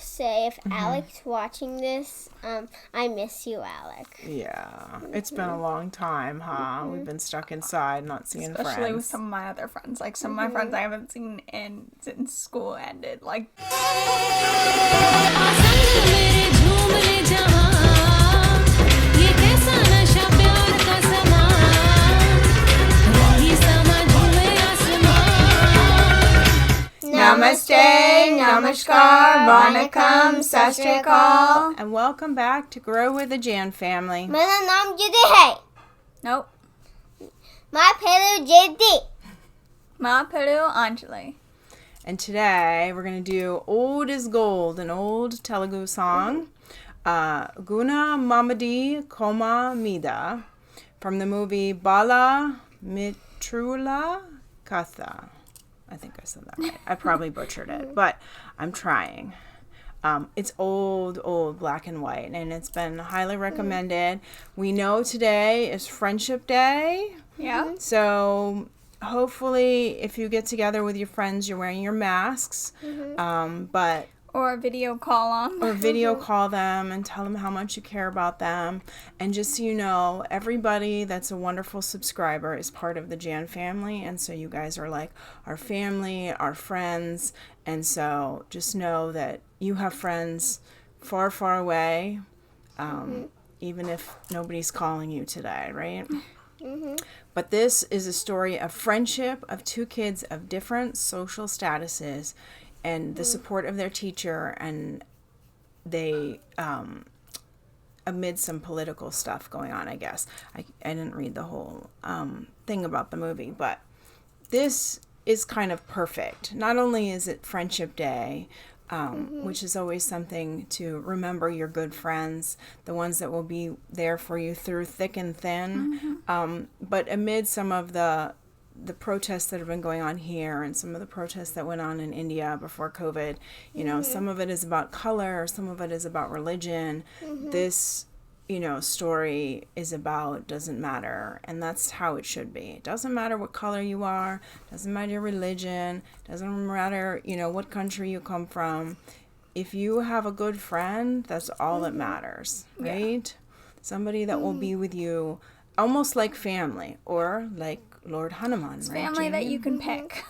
say, if Alec's watching this, I miss you, Alec. Yeah, it's been a long time, huh? We've been stuck inside, not seeing friends. Especially with some of my other friends. Like, some of my friends I haven't seen since school ended. Like... Namaste, namaskar, vanakkam, sat sri akal, and welcome back to Grow with the J.A.N family. मेरा नाम जिदे है. Nope. My Peru JD. Ma Peru Anjali. And today we're going to do Old is Gold, an old Telugu song. Gunna, Mamidi, Komma, Meeda, from the movie Bala Mitrula Katha. I think I said that right. I probably butchered it, but I'm trying. It's old, black and white, and it's been highly recommended. We know today is Friendship Day. Yeah. So hopefully if you get together with your friends, you're wearing your masks. But Or a video call them. Or video call them and tell them how much you care about them. And just so you know, everybody that's a wonderful subscriber is part of the J.A.N family. And so you guys are like our family, our friends. And so just know that you have friends far, far away, even if nobody's calling you today, right? But this is a story of friendship of two kids of different social statuses and the support of their teacher, and they, amid some political stuff going on, I guess. I didn't read the whole thing about the movie, but this is kind of perfect. Not only is it Friendship Day, which is always something to remember your good friends, the ones that will be there for you through thick and thin, but amid some of the protests that have been going on here and some of the protests that went on in India before COVID, you know, some of it is about color, some of it is about religion. This, you know, story is about doesn't matter, and that's how it should be. It doesn't matter what color you are, doesn't matter your religion, doesn't matter, you know, what country you come from. If you have a good friend, that's all that matters, right? Somebody that will be with you almost like family, or like Lord Hanuman, It's right, family Jamie? that you can pick.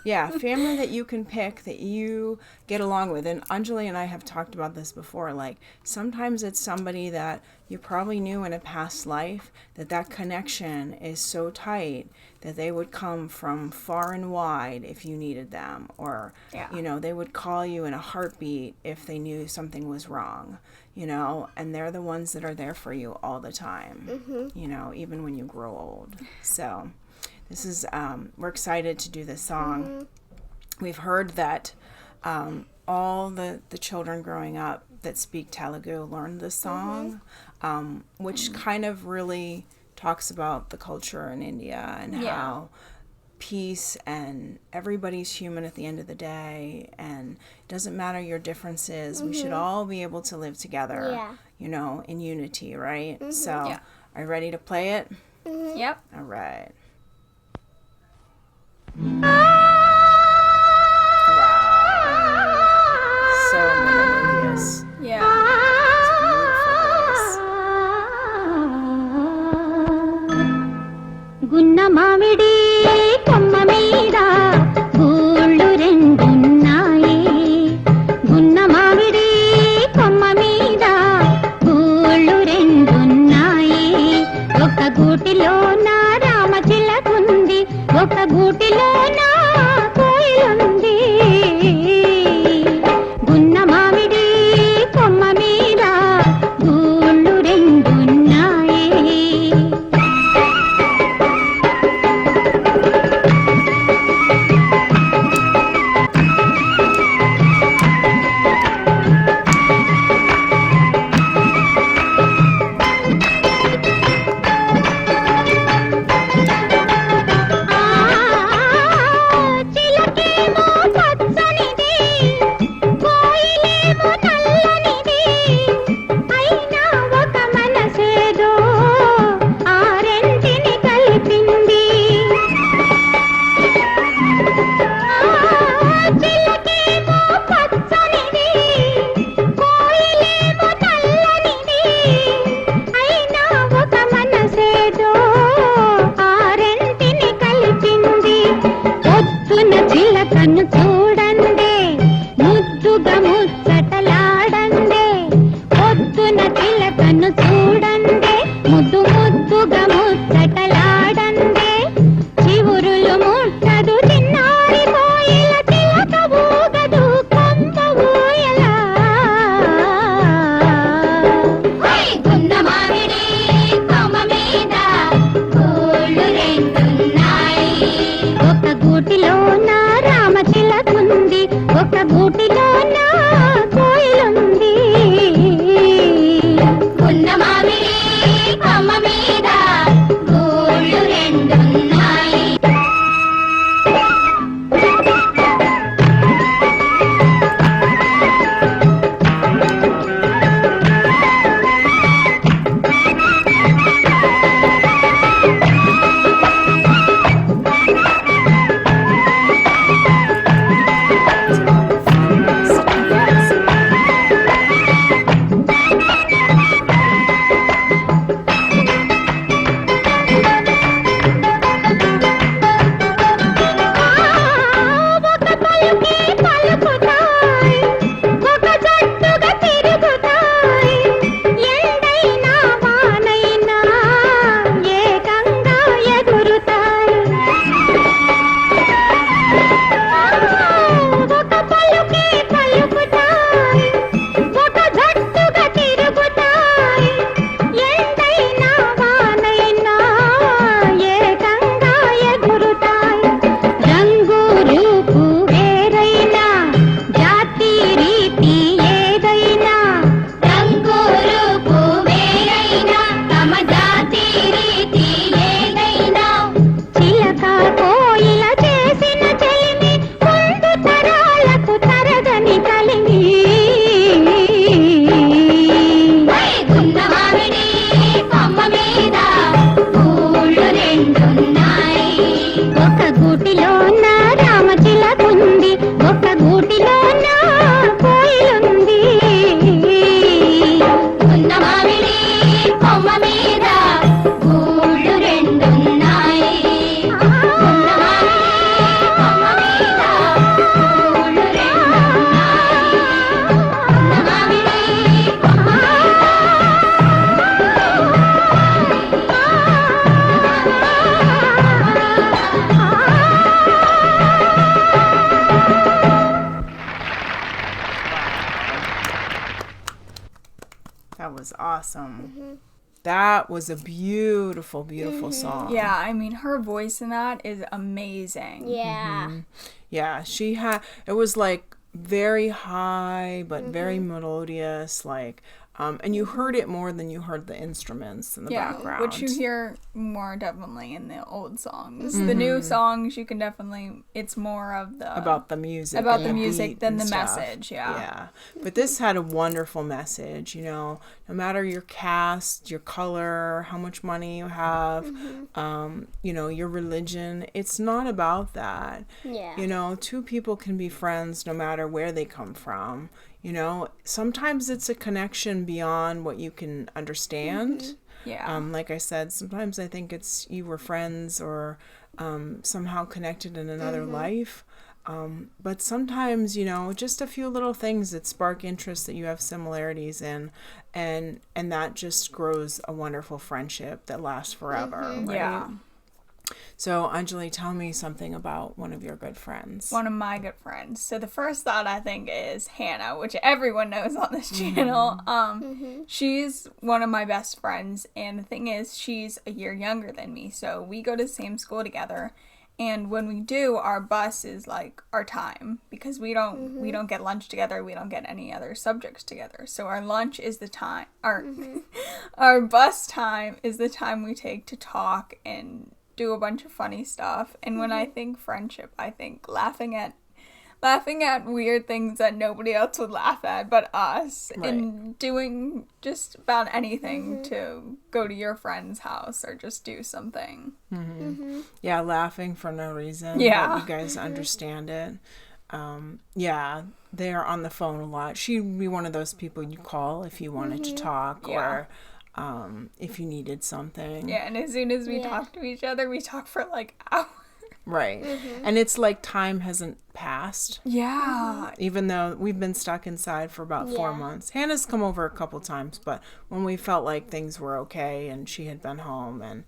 Yeah, family that you can pick, that you get along with. And Anjali and I have talked about this before. Like, sometimes it's somebody that you probably knew in a past life, that connection is so tight that they would come from far and wide if you needed them. Or, you know, they would call you in a heartbeat if they knew something was wrong, you know. And they're the ones that are there for you all the time, you know, even when you grow old. So this is, we're excited to do this song. We've heard that all the children growing up that speak Telugu learned this song, which kind of really talks about the culture in India and how peace and everybody's human at the end of the day, and it doesn't matter your differences. We should all be able to live together, you know, in unity, right? So are you ready to play it? Yep. All right. So melodious. Yeah. Gunna Mamidi, Komma Meeda, Gullu rendunnaayi. Gunna Mamidi, Komma Meeda, Gullu rendunnaayi. Oka gootilo na Rama chilakundi, oka gootilo na That was awesome. That was a beautiful, beautiful song. Yeah, I mean, her voice in that is amazing. Yeah. Yeah, it was like very high, but very melodious, like, and you heard it more than you heard the instruments in the background. Which you hear more definitely in the old songs. The new songs, you can definitely, it's more of the... About the music. About and the music beat than and the stuff. message, yeah. Yeah. But this had a wonderful message, you know, no matter your caste, your color, how much money you have, you know, your religion, it's not about that. Yeah. You know, two people can be friends no matter where they come from. You know, sometimes it's a connection beyond what you can understand. Yeah. Like I said, sometimes I think it's you were friends or somehow connected in another life. But sometimes, you know, just a few little things that spark interest that you have similarities in, and that just grows a wonderful friendship that lasts forever. Right? Yeah. So, Anjali, tell me something about one of your good friends. One of my good friends. So the first thought I think is Hannah, which everyone knows on this channel. She's one of my best friends, and the thing is, she's a year younger than me, so we go to the same school together. And when we do, our bus is like our time, because we don't get lunch together, we don't get any other subjects together. So our lunch is the time, our bus time is the time we take to talk and do a bunch of funny stuff. And when I think friendship, I think laughing at weird things that nobody else would laugh at but us, Right. and doing just about anything to go to your friend's house or just do something. Yeah, laughing for no reason. Yeah. But you guys understand it. Yeah, they're on the phone a lot. She'd be one of those people you call if you wanted to talk or if you needed something. Yeah, and as soon as we talk to each other, we talk for like hours. Right. And it's like time hasn't passed. Yeah. Even though we've been stuck inside for about 4 months. Hannah's come over a couple times, but when we felt like things were okay and she had been home and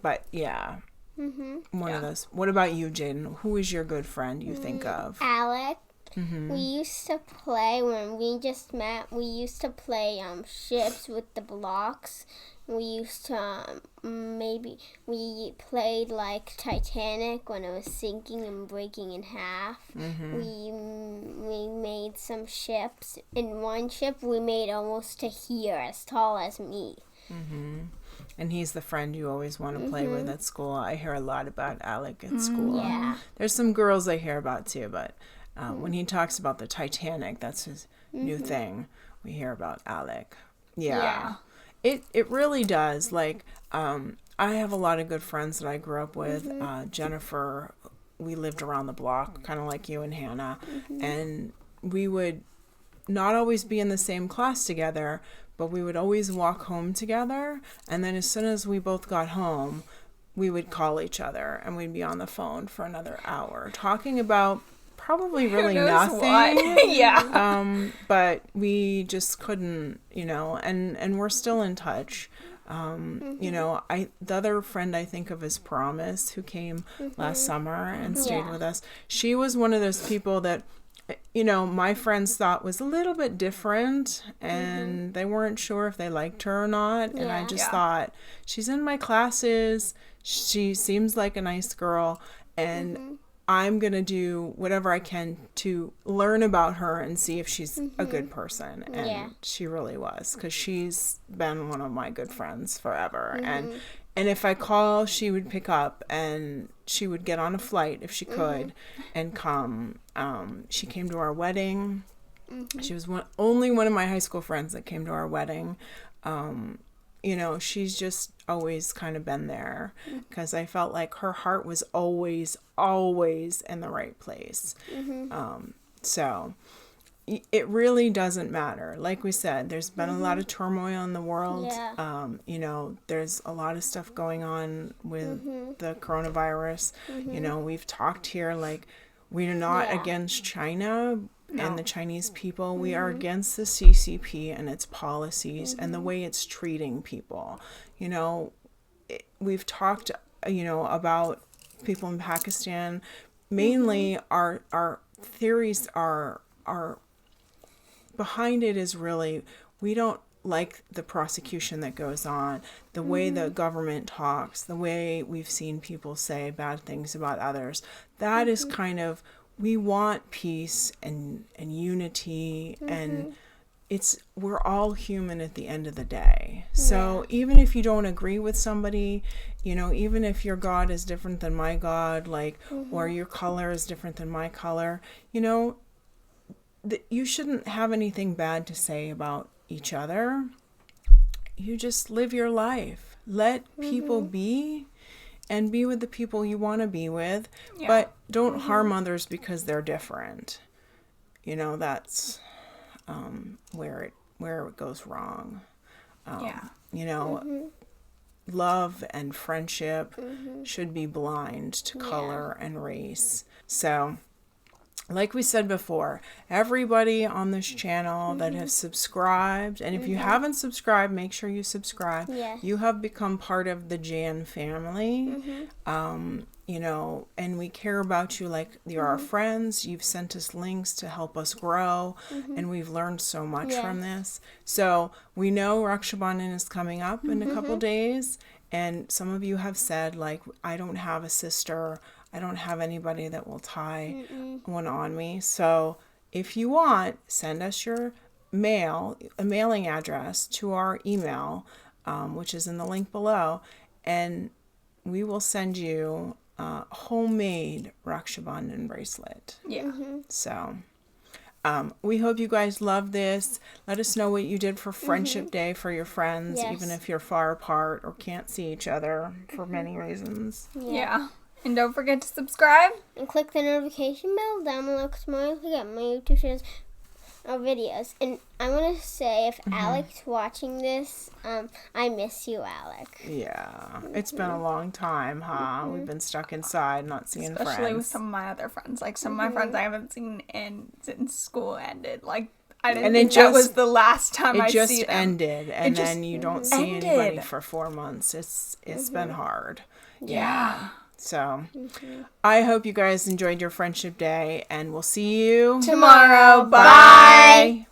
but yeah. One of those. What about you, J.A.N? Who is your good friend you think of? Alec. We used to play, when we just met, we used to play ships with the blocks. We used to we played like Titanic when it was sinking and breaking in half. We made some ships. In one ship we made almost to here, as tall as me. And he's the friend you always want to play with at school. I hear a lot about Alec at school. Yeah. There's some girls I hear about too, but when he talks about the Titanic, that's his new thing. We hear about Alec. Yeah. It really does. Like, I have a lot of good friends that I grew up with. Jennifer, we lived around the block, kind of like you and Hannah. And we would not always be in the same class together, but we would always walk home together. And then as soon as we both got home, we would call each other and we'd be on the phone for another hour talking about probably really nothing. Yeah. But we just couldn't, you know, and we're still in touch. You know, the other friend I think of is Promise, who came last summer and stayed with us. She was one of those people that, you know, my friends thought was a little bit different, and they weren't sure if they liked her or not. And I just thought, she's in my classes. She seems like a nice girl, and I'm going to do whatever I can to learn about her and see if she's a good person. And she really was, because she's been one of my good friends forever. And if I call, she would pick up, and she would get on a flight if she could and come. She came to our wedding. She was only one of my high school friends that came to our wedding. You know, she's just always kind of been there, because I felt like her heart was always in the right place. So it really doesn't matter. Like we said, there's been a lot of turmoil in the world. You know, there's a lot of stuff going on with the coronavirus. You know, we've talked here, like, we're not against China and the Chinese people. We are against the CCP and its policies and the way it's treating people. You know, we've talked, you know, about people in Pakistan. Mainly our theories are behind it is really we don't like the prosecution that goes on, the way the government talks, the way we've seen people say bad things about others. That is kind of, we want peace and unity, and we're all human at the end of the day. So even if you don't agree with somebody, you know, even if your God is different than my God, like, or your color is different than my color, you know, you shouldn't have anything bad to say about each other. You just live your life. Let people be, and be with the people you want to be with, but don't harm others because they're different. You know, that's where it goes wrong. You know, love and friendship should be blind to color and race. So, like we said before, everybody on this channel that has subscribed, and if you haven't subscribed, make sure you subscribe. You have become part of the J.A.N family. You know, and we care about you like you're our friends. You've sent us links to help us grow, and we've learned so much from this. So we know Raksha Bandhan is coming up in a couple days, and some of you have said, like, I don't have a sister, I don't have anybody that will tie one on me. So if you want, send us your a mailing address to our email, which is in the link below, and we will send you a homemade Raksha Bandhan bracelet. So we hope you guys love this. Let us know what you did for Friendship Day for your friends, even if you're far apart or can't see each other for many reasons. And don't forget to subscribe. And click the notification bell down below because tomorrow you get my YouTube channels or videos. And I want to say, if Alec's watching this, I miss you, Alec. Yeah. It's been a long time, huh? We've been stuck inside, not seeing friends. Especially with some of my other friends. Like, some of my friends I haven't seen since school ended. Like, I didn't think that was the last time I see them. It just ended, and then you don't see anybody for 4 months. It's been hard. Yeah. So, I hope you guys enjoyed your Friendship Day, and we'll see you tomorrow. Bye.